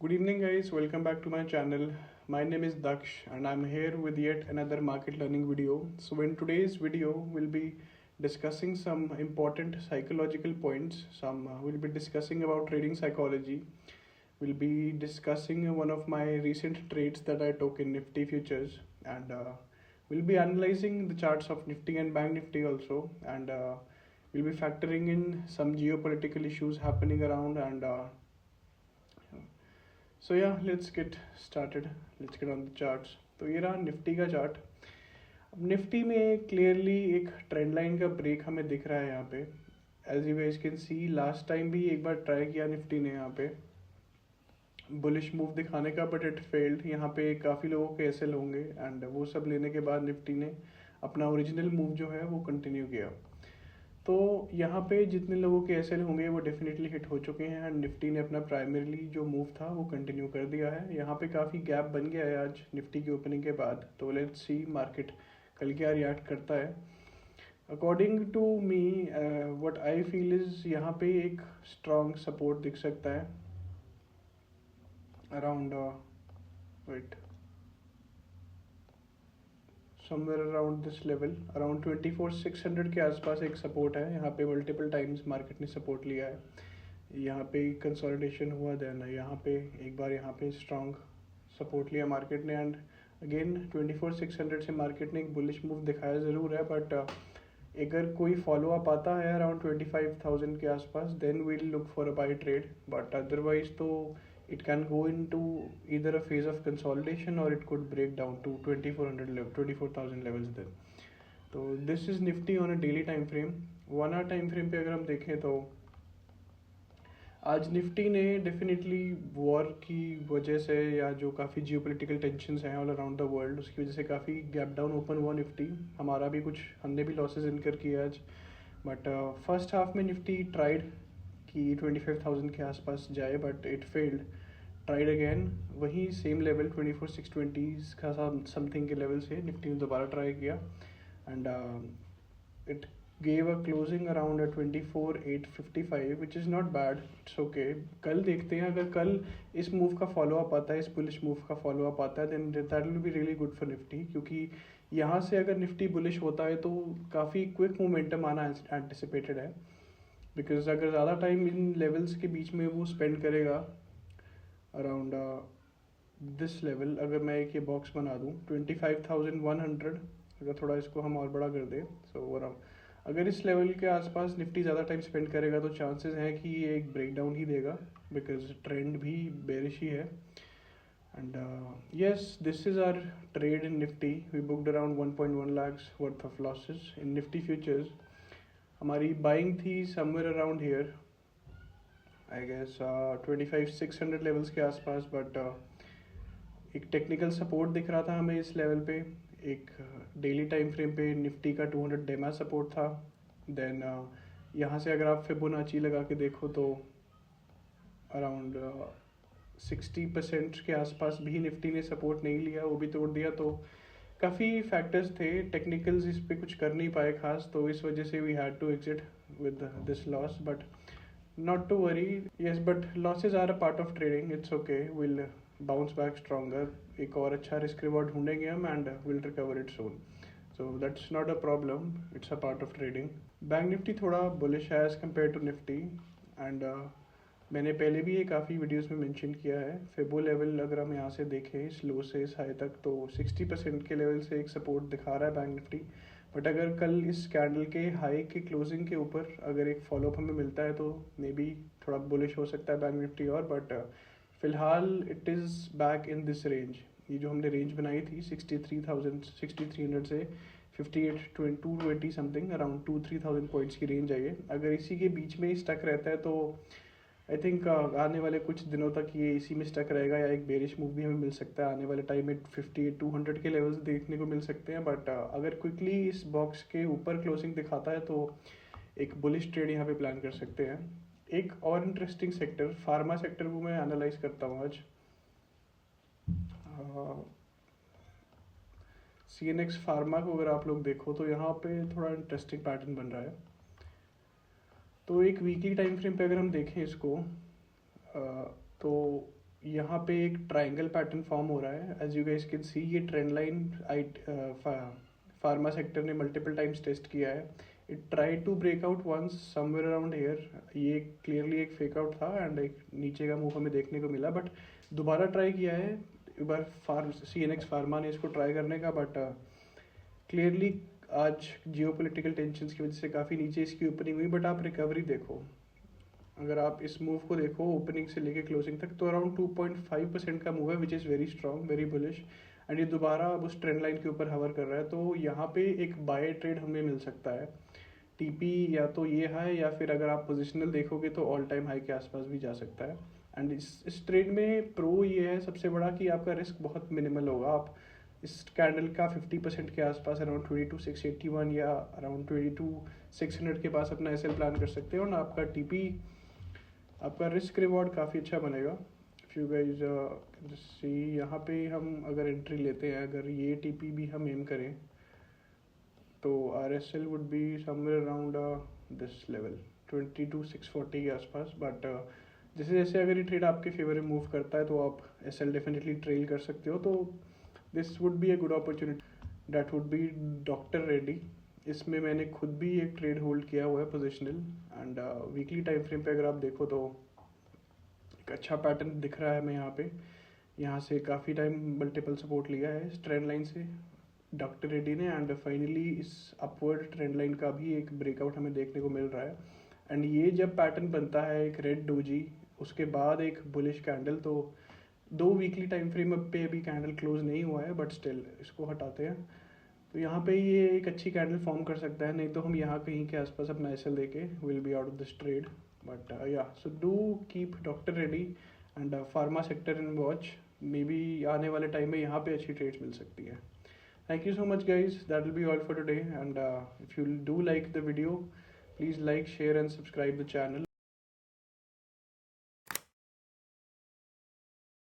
Good evening, guys. Welcome back to my channel. My name is Daksh, and I'm here with yet another market learning video. So, in today's video, we'll be discussing some important psychological points. We'll be discussing about trading psychology. We'll be discussing one of my recent trades that I took in Nifty futures, and we'll be analyzing the charts of Nifty and Bank Nifty also, and we'll be factoring in some geopolitical issues happening around and सो या let's get started let's get on the charts. तो ये रहा Nifty का chart. अब Nifty में clearly एक trend line का break हमें दिख रहा है यहाँ पे। As you guys can see last time भी एक बार ट्राई किया निफ्टी ने यहाँ पे बुलिश मूव दिखाने का, बट इट फेल्ड। यहाँ पे काफ़ी लोगों के एसएल होंगे एंड वो सब लेने के बाद निफ्टी ने अपना ओरिजिनल मूव जो है वो कंटिन्यू किया। तो यहाँ पे जितने लोगों के एसएल होंगे वो डेफिनेटली हिट हो चुके हैं एंड निफ्टी ने अपना प्राइमरीली जो मूव था वो कंटिन्यू कर दिया है। यहाँ पे काफ़ी गैप बन गया है आज निफ्टी की ओपनिंग के बाद। तो लेट्स सी मार्केट कल क्या रिएक्ट करता है। According to me what I feel is यहाँ पे एक स्ट्रॉन्ग सपोर्ट दिख सकता है around weight somewhere around this level, around 24,600 के आसपास एक सपोर्ट है। यहाँ पे मल्टीपल टाइम्स मार्केट ने सपोर्ट लिया है। यहाँ पे कंसोलिडेशन हुआ, देन यहाँ पे एक बार यहाँ पे स्ट्रॉन्ग सपोर्ट लिया मार्केट ने एंड अगेन 24,600 से मार्केट ने एक बुलिश मूव दिखाया ज़रूर है। बट अगर कोई फॉलो अप आता है अराउंड 25,000 के आसपास then we'll look for a buy trade, but otherwise तो it can go into either a phase of consolidation or it could break down to 2400 level 24,000 levels then. तो this is nifty on a daily time frame। 1 hour time frame पे अगर हम देखें तो आज Nifty ने definitely war की वजह से या जो काफ़ी जियोपॉलिटिकल टेंशंस हैं ऑल अराउंड द वर्ल्ड उसकी वजह से काफ़ी गैप डाउन ओपन हुआ निफ्टी। हमारा भी हमने भी लॉसेज इनकर किए आज। बट फर्स्ट हाफ में निफ्टी ट्राइड कि 25,000 के आसपास जाए but it failed. Tried again वही सेम लेवल 24,620 का समथिंग के लेवल से निफ्टी ने दोबारा ट्राई किया and it gave a closing around 24,855 which is not bad, it's okay. कल देखते हैं अगर कल इस मूव का फॉलो अप आता है, इस बुलिश मूव का फॉलो अप आता है then that will be really good for Nifty, क्योंकि यहाँ से अगर निफ्टी बुलिश होता है तो काफ़ी क्विक मोमेंटम आना एंटिसिपेटेड है। बिकॉज अगर ज़्यादा टाइम इन लेवल्स के बीच में वो स्पेंड करेगा अराउंड दिस लेवल, अगर मैं एक ये बॉक्स बना दूँ 25,100, अगर थोड़ा इसको हम और बड़ा कर दें सो अगर इस लेवल के आसपास निफ्टी ज़्यादा टाइम स्पेंड करेगा तो चांसेस हैं कि ये एक ब्रेकडाउन ही देगा बिकॉज ट्रेंड भी बेरिश ही है। And yes this is our trade in Nifty. We booked around 1.1 lakhs worth of losses in Nifty futures. हमारी बाइंग थी somewhere around here I guess 25,600 levels के आसपास, बट एक टेक्निकल सपोर्ट दिख रहा था हमें इस लेवल पे। एक डेली टाइम फ्रेम पे निफ्टी का 200 डेमा सपोर्ट था। देन यहाँ से अगर आप फिबोनाची लगा के देखो तो अराउंड 60% के आसपास भी निफ्टी ने सपोर्ट नहीं लिया, वो भी तोड़ दिया। तो काफ़ी फैक्टर्स थे, टेक्निकल्स इस पे कुछ कर नहीं पाए खास, तो इस वजह से we had to exit with this loss. But not to worry, yes but losses are a part of trading, it's okay, will bounce back stronger. एक और अच्छा रिस्क रिवॉर्ड ढूंढेंगे हम and will recover it soon, so that's not a problem, it's a part of trading. Bank Nifty थोड़ा bullish है as compare to Nifty and मैंने पहले भी ये काफ़ी वीडियोस में मेंशन किया है। फेबो लेवल अगर हम यहाँ से देखें इस लो से इस हाई तक तो 60% के लेवल से एक सपोर्ट दिखा रहा है बैंक निफ्टी। बट अगर कल इस कैंडल के हाई के क्लोजिंग के ऊपर अगर एक फॉलोअप हमें मिलता है तो मे बी थोड़ा बुलिश हो सकता है बैंक निफ्टी और, बट फिलहाल it is back in this range. ये जो हमने रेंज बनाई थी 63,300 से 58,220 समथिंग, अराउंड 2-3,000 पॉइंट्स की रेंज है ये। अगर इसी के बीच में ही स्टक रहता है तो आई थिंक आने वाले कुछ दिनों तक ये इसी में स्टक रहेगा या एक बेरिश मूव भी हमें मिल सकता है आने वाले टाइम में। 58,200 के लेवल्स देखने को मिल सकते हैं, बट अगर क्विकली इस बॉक्स के ऊपर क्लोजिंग दिखाता है तो एक बुलिश ट्रेड यहाँ पे प्लान कर सकते हैं। एक और इंटरेस्टिंग सेक्टर फार्मा सेक्टर को मैं एनालाइज करता हूँ आज। CNX फार्मा को अगर आप लोग देखो तो यहाँ पे थोड़ा इंटरेस्टिंग पैटर्न बन रहा है। तो एक वीकली टाइम फ्रेम पे अगर हम देखें इसको तो यहाँ पे एक ट्रायंगल पैटर्न फॉर्म हो रहा है as you guys can see. ये ट्रेंड लाइन फार्मा सेक्टर ने मल्टीपल टाइम्स टेस्ट किया है। It try to break out once somewhere around here. ये क्लियरली एक फेक आउट था एंड एक नीचे का मूव हमें देखने को मिला, बट दोबारा ट्राई किया है एक बार CNX फार्मा ने इसको ट्राई करने का, बट क्लियरली आज जियोपॉलिटिकल टेंशंस की वजह से काफ़ी नीचे इसकी ओपनिंग हुई। बट आप रिकवरी देखो, अगर आप इस मूव को देखो ओपनिंग से लेके क्लोजिंग तक, तो अराउंड 2.5% का मूव है which is very strong, very bullish. And ये दोबारा अब उस ट्रेंड लाइन के ऊपर हवर कर रहा है, तो यहाँ पे एक बाय ट्रेड हमें मिल सकता है। TP या तो ये हाई या फिर अगर आप पोजिशनल देखोगे तो ऑल टाइम हाई के आसपास भी जा सकता है। एंड इस ट्रेड में प्रो ये है सबसे बड़ा कि आपका रिस्क बहुत मिनिमल होगा। आप इस कैंडल का 50% के आसपास अराउंड 22,681 या अराउंड 22,600 के पास अपना SL प्लान कर सकते हो, और आपका TP आपका रिस्क रिवॉर्ड काफ़ी अच्छा बनेगा। इफ़ यू गाइज सी, यहाँ पे हम अगर एंट्री लेते हैं, अगर ये TP भी हम एम करें तो RSL would be somewhere around this level 22,640 के आसपास। बट जैसे जैसे अगर ये ट्रेड आपके फेवर में मूव करता है तो आप SL डेफिनेटली ट्रेल कर सकते हो। तो this would be a good opportunity. That would be doctor Reddy. इसमें मैंने खुद भी एक ट्रेड होल्ड किया हुआ है positional, and weekly time frame पे अगर आप देखो तो एक अच्छा पैटर्न दिख रहा है हमें यहाँ से काफ़ी टाइम मल्टीपल सपोर्ट लिया है इस ट्रेंड लाइन से डॉक्टर रेड्डी ने, एंड फाइनली इस अपवर्ड ट्रेंड लाइन का भी एक ब्रेकआउट हमें देखने को मिल रहा है। एंड ये जब पैटर्न बनता है एक रेड डोजी, उसके बाद एक बुलिश कैंडल, तो 2 वीकली टाइम फ्रेम पे अभी कैंडल क्लोज नहीं हुआ है, बट स्टिल इसको हटाते हैं तो यहाँ पे ये एक अच्छी कैंडल फॉर्म कर सकता है। नहीं तो हम यहाँ कहीं के आसपास अपना SL देके will be out of this trade. But yeah so do keep doctor Reddy and pharma sector in watch. May be आने वाले टाइम में यहाँ पे अच्छी ट्रेड्स मिल सकती है। Thank you so much guys, that will be all for today, and if you do like the video, please like, share and subscribe the channel.